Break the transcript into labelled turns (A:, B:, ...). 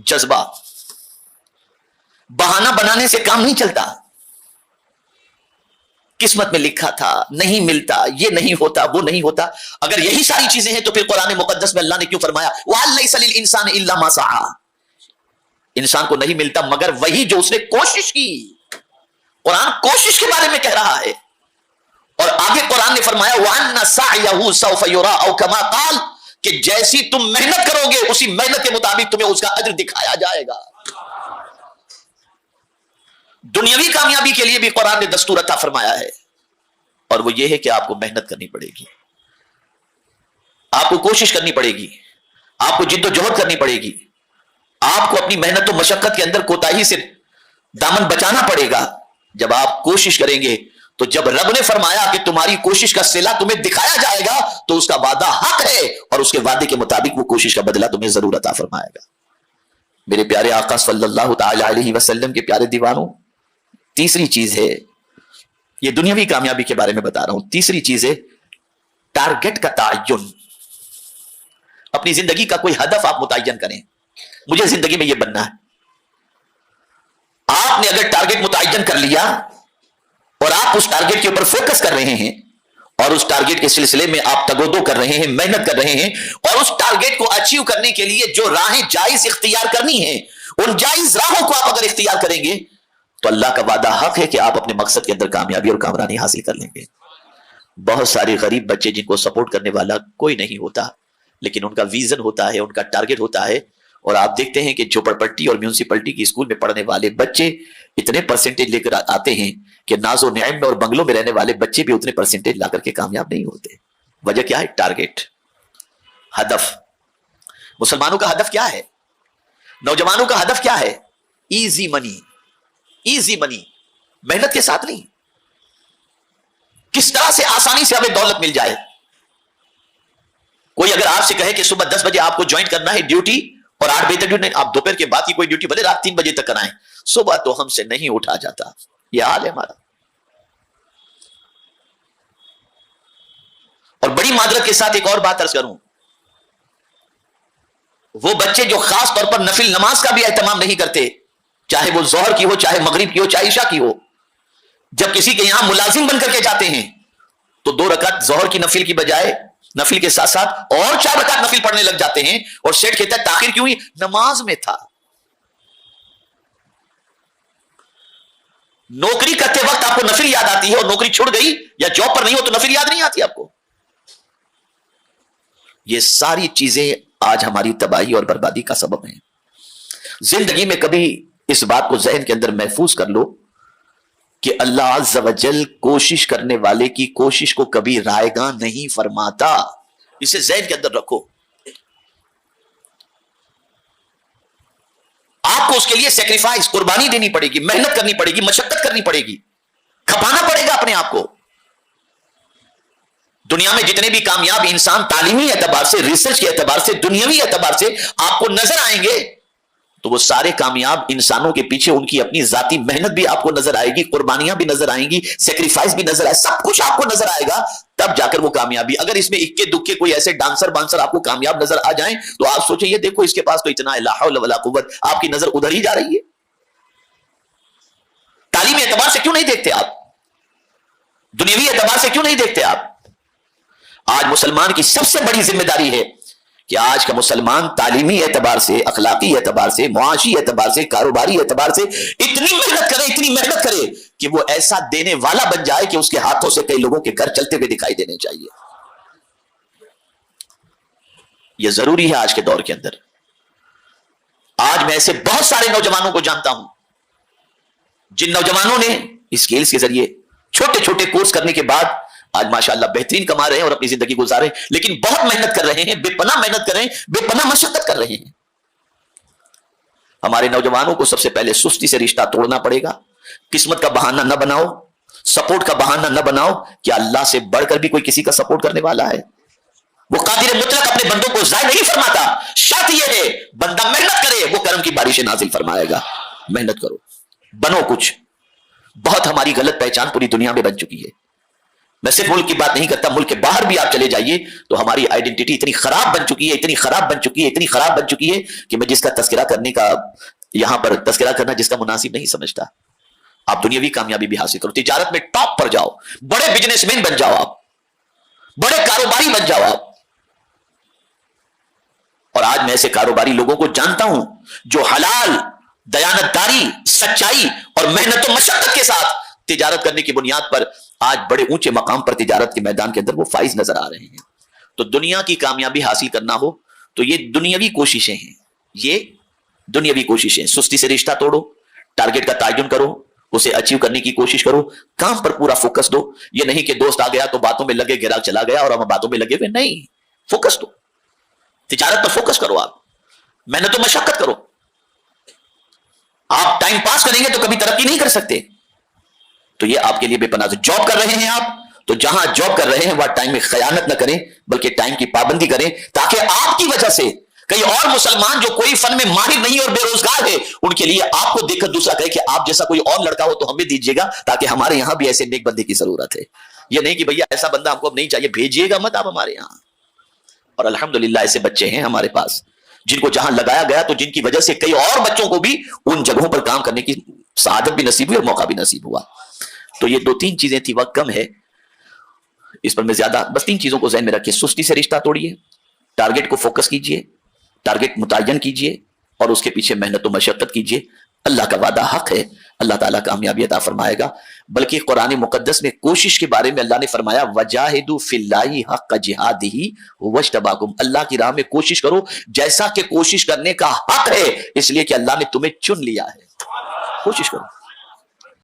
A: जज्बा। बहाना बनाने से काम नहीं चलता। किस्मत में लिखा था, नहीं मिलता, ये नहीं होता, वो नहीं होता। अगर यही सारी चीजें हैं तो फिर कुरान मुकद्दस में अल्लाह ने क्यों फरमाया वलैसा लिल इंसान इल्ला मा सआ। इंसान को नहीं मिलता मगर वही जो उसने कोशिश की। कुरान कोशिश के बारे में कह रहा है। और आगे कुरान ने फरमाया वअन्ना सअयहु सौफ युरा औ कमा काल, कि जैसी तुम मेहनत करोगे उसी मेहनत के मुताबिक तुम्हें उसका अज्र दिखाया जाएगा। दुनियावी कामयाबी के लिए भी कुरान ने दस्तूर अता फरमाया है, और वो ये है कि आपको मेहनत करनी पड़ेगी, आपको कोशिश करनी पड़ेगी, आपको जिद्दोजहद करनी पड़ेगी, आपको अपनी मेहनत और मशक्कत के अंदर कोताही से दामन बचाना पड़ेगा। जब आप कोशिश करेंगे तो जब रब ने फरमाया कि तुम्हारी कोशिश का सिला तुम्हें दिखाया जाएगा तो उसका वादा हक है, और उसके वादे के मुताबिक वो कोशिश का बदला तुम्हें जरूर अता फरमाएगा। मेरे प्यारे आका सल्लल्लाहु ताला अलैहि वसल्लम के प्यारे दीवानों, तीसरी चीज है, ये दुनियावी कामयाबी के बारे में बता रहा हूं, तीसरी चीज है टारगेट का तयन। अपनी जिंदगी का कोई हदफ आप मुतय्यन करें। मुझे जिंदगी में यह बनना है। आपने अगर टारगेट मुतय्यन कर लिया और आप उस टारगेट के ऊपर फोकस कर रहे हैं और उस टारगेट के सिलसिले में आप तगोदो कर रहे हैं, मेहनत कर रहे हैं, और उस टारगेट को अचीव करने के लिए जो राहें जायज इख्तियार करनी है उन जायज राहों को आप अगर इख्तियार करेंगे तो अल्लाह का वादा हक है कि आप अपने मकसद के अंदर कामयाबी और कामरानी हासिल कर लेंगे। बहुत सारे गरीब बच्चे जिनको सपोर्ट करने वाला कोई नहीं होता, लेकिन उनका विजन होता है, उनका टारगेट होता है, और आप देखते हैं कि झोपड़पट्टी और म्यूनिसिपैलिटी की स्कूल में पढ़ने वाले बच्चे इतने परसेंटेज लेकर आते हैं कि नाजो नईम में और बंगलों में रहने वाले बच्चे भी उतने परसेंटेज ला करके कामयाब नहीं होते। वजह क्या है? टारगेट, हदफ। मुसलमानों का हदफ क्या है? नौजवानों का हदफ क्या है? इजी मनी, इजी मनी, मेहनत के साथ नहीं। किस तरह से आसानी से हमें दौलत मिल जाए। कोई अगर आपसे कहे कि सुबह 10 बजे आपको ज्वाइन करना है ड्यूटी और 8 बजे तक ड्यूटी नहीं, आप दोपहर के बाद की कोई ड्यूटी भले रात 3 बजे तक कराएं, सुबह तो हमसे नहीं उठा जाता। यह हाल है हमारा। और बड़ी मादरत के साथ एक और बात अर्ज करूं, वो बच्चे जो खास तौर पर नफिल नमाज का भी एहतमाम नहीं करते, चाहे वो जोहर की हो, चाहे मगरिब की हो, चाहे इशा की हो, जब किसी के यहां मुलाजिम बनकर के जाते हैं तो 2 रकात जोहर की नफिल की बजाय नफिल के साथ साथ और 4 रकात नफिल पढ़ने लग जाते हैं। और सेठ कहता है ताखिर क्यों हुई? नमाज में था। नौकरी करते वक्त आपको नफिल याद आती है, और नौकरी छुड़ गई या जॉब पर नहीं हो तो नफिल याद नहीं आती आपको। ये सारी चीजें आज हमारी तबाही और बर्बादी का सबब हैं। जिंदगी में कभी इस बात को जहन के अंदर महफूज कर लो कि अल्लाह अज़्ज़ व जल कोशिश करने वाले की कोशिश को कभी रायगा नहीं फरमाता। इसे जहन के अंदर रखो। आपको उसके लिए सेक्रीफाइस, कुर्बानी देनी पड़ेगी, मेहनत करनी पड़ेगी, मशक्कत करनी पड़ेगी, खपाना पड़ेगा अपने आप को। दुनिया में जितने भी कामयाब इंसान तालीमी एतबार से, रिसर्च के एतबार से, दुनियावी एतबार से आपको नजर आएंगे तो वो सारे कामयाब इंसानों के पीछे उनकी अपनी जाती मेहनत भी आपको नजर आएगी, कुर्बानियां भी नजर आएंगी, सेक्रीफाइस भी नजर आए, सब कुछ आपको नजर आएगा, तब जाकर वो कामयाबी। अगर इसमें इक्के दुक्के कोई ऐसे डांसर बांसर आपको कामयाब नजर आ जाएं तो आप सोचें ये देखो इसके पास तो इतना है, ला हौल वला कुव्वत, आपकी नजर उधर ही जा रही है। तालीमी एतबार से क्यों नहीं देखते आप? दुनियावी एतबार से क्यों नहीं देखते आप? आज मुसलमान की सबसे बड़ी जिम्मेदारी है कि आज का मुसलमान तालीमी एतबार से, अखलाकी एतबार से, मुआशी एतबार से, कारोबारी एतबार से इतनी मेहनत करे कि वो ऐसा देने वाला बन जाए कि उसके हाथों से कई लोगों के घर चलते हुए दिखाई देने चाहिए। यह जरूरी है आज के दौर के अंदर। आज मैं ऐसे बहुत सारे नौजवानों को जानता हूं जिन नौजवानों ने स्किल्स के जरिए छोटे छोटे कोर्स करने के बाद आज माशाअल्लाह बेहतरीन कमा रहे हैं और अपनी जिंदगी गुजार रहे हैं, लेकिन बहुत मेहनत कर रहे हैं, बेपनाह मेहनत कर रहे हैं, बेपनाह मशक्कत कर रहे हैं। हमारे नौजवानों को सबसे पहले सुस्ती से रिश्ता तोड़ना पड़ेगा। किस्मत का बहाना न बनाओ, सपोर्ट का बहाना न बनाओ। क्या अल्लाह से बढ़कर भी कोई किसी का सपोर्ट करने वाला है? वो कादिर मुतलक अपने बंदों को जाय नहीं फरमाता। शर्त यह है बंदा मेहनत करे, वो करम की बारिशें नाजिल फरमाएगा। मेहनत करो, बनो कुछ। बहुत हमारी गलत पहचान पूरी दुनिया में बन चुकी है। میں صرف ملک کی بات نہیں کرتا، ملک کے باہر بھی آپ چلے جائیے تو ہماری آئیڈینٹی اتنی خراب بن چکی ہے، اتنی خراب بن چکی ہے، اتنی خراب بن چکی ہے کہ میں جس کا تذکرہ کرنے کا یہاں پر تذکرہ کرنا جس کا مناسب نہیں سمجھتا. آپ دنیاوی کامیابی بھی حاصل کرو، تجارت میں ٹاپ پر جاؤ، بڑے بزنس مین بن جاؤ، آپ بڑے کاروباری بن جاؤ آپ. اور آج میں ایسے کاروباری لوگوں کو جانتا ہوں جو حلال، دیانتداری، سچائی اور محنت و مشقت کے ساتھ تجارت کرنے کی بنیاد پر آج بڑے اونچے مقام پر تجارت کے میدان کے اندر وہ فائز نظر آ رہے ہیں. تو دنیا کی کامیابی حاصل کرنا ہو تو یہ دنیاوی کوششیں ہیں، یہ دنیاوی کوششیں. سستی سے رشتہ توڑو، ٹارگٹ کا تعین کرو، اسے اچیو کرنے کی کوشش کرو، کام پر پورا فوکس دو. یہ نہیں کہ دوست آ گیا تو باتوں میں لگے، گراگ چلا گیا اور ہم باتوں میں لگے ہوئے. نہیں، فوکس دو، تجارت پر فوکس کرو، آپ محنت و مشقت کرو. آپ ٹائم پاس کریں گے تو کبھی ترقی نہیں کر سکتے. تو یہ آپ کے لیے بے پناہ. جاب کر رہے ہیں آپ تو جہاں جاب کر رہے ہیں وہاں ٹائم میں خیانت نہ کریں بلکہ ٹائم کی پابندی کریں، تاکہ آپ کی وجہ سے کئی اور مسلمان جو کوئی فن میں ماہر نہیں اور بے روزگار ہے ان کے لیے آپ کو دیکھ کر دوسرا کہے کہ آپ جیسا کوئی اور لڑکا ہو تو ہمیں دیجیے گا، تاکہ ہمارے یہاں بھی ایسے نیک بندے کی ضرورت ہے. یہ نہیں کہ بھیا ایسا بندہ ہم کو اب نہیں چاہیے، بھیجیے گا مت آپ ہمارے یہاں. اور الحمدللہ ایسے بچے ہیں ہمارے پاس جن کو جہاں لگایا گیا تو جن کی وجہ سے کئی اور بچوں کو بھی ان جگہوں پر کام کرنے کی سعادت بھی نصیب ہوئی اور موقع بھی نصیب ہوا. تو یہ 2-3 چیزیں تھی، وقت کم ہے اس پر میں زیادہ، بس 3 چیزوں کو ذہن میں رکھیے. سستی سے رشتہ توڑیے، ٹارگٹ کو فوکس کیجیے، ٹارگٹ متعین کیجیے اور اس کے پیچھے محنت و مشقت کیجیے. اللہ کا وعدہ حق ہے، اللہ تعالیٰ کامیابی عطا فرمائے گا. بلکہ قرآن مقدس میں کوشش کے بارے میں اللہ نے فرمایا وَجَاهِدُوا فِي اللَّهِ حَقَّ جِهَادِهِ وَاجْتَبَاكُمْ. اللہ کی راہ میں کوشش کرو جیسا کہ کوشش کرنے کا حق ہے، اس لیے کہ اللہ نے تمہیں چن لیا ہے. کوشش کرو.